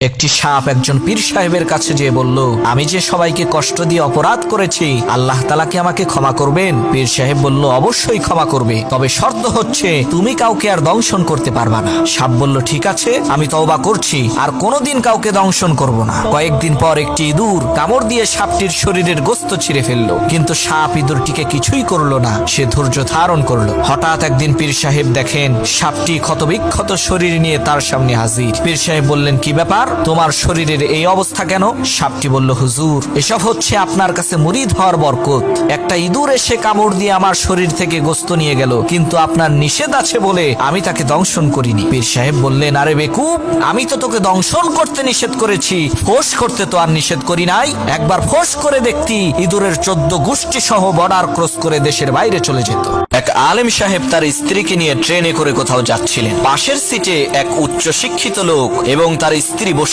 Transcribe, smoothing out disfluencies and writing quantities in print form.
একটি সাপ একজন পীর সাহেবের কাছে যেয়ে বলল, আমি যে সবাইকে কষ্ট দিয়ে অপরাধ করেছি, আল্লাহ তাআলা কি আমাকে ক্ষমা করবেন? পীর সাহেব বলল, অবশ্যই ক্ষমা করবে, তবে শর্ত হচ্ছে তুমি কাউকে আর দংশন করতে পারবা না। সাপ বলল, ঠিক আছে, আমি তওবা করছি, আর কোনোদিন কাউকে দংশন করব না। কয়েকদিন পর একটি ইঁদুর কামড় দিয়ে সাপটির শরীরের গোস্ত ছিঁড়ে ফেললো, কিন্তু সাপ ইঁদুরটিকে কিছুই করলো না, সে ধৈর্য ধারণ করলো। হঠাৎ একদিন পীর সাহেব দেখেন সাপটি ক্ষতবিক্ষত শরীর নিয়ে তার সামনে হাজির। পীর সাহেব বললেন, কি ব্যাপার, তোমার শরীরের এই অবস্থা কেন? সাপটি বলল, হুজুর, এসব হচ্ছে আপনার কাছে মুরিদ হওয়ার বরকত। একটা ইঁদুর এসে কামড় দিয়ে আমার শরীর থেকে গোস্ত নিয়ে গেল, কিন্তু আপনার নিষেধ আছে বলে আমি তাকে দংশন করিনি। পীর সাহেব বললেন, আরে বেকুব, আমি তো তোকে দংশন করতে নিষেধ করেছি, ফোঁস করতে তো আর নিষেধ করি নাই। একবার ফোঁস করে দেখতি, ইঁদুরের 14 গোষ্ঠী সহ বর্ডার ক্রস করে দেশের বাইরে চলে যেত। এক আলেম সাহেব তার স্ত্রীকে নিয়ে ট্রেনে করে কোথাও যাচ্ছিলেন। পাশের সিটে এক উচ্চ শিক্ষিত লোক এবং তার স্ত্রী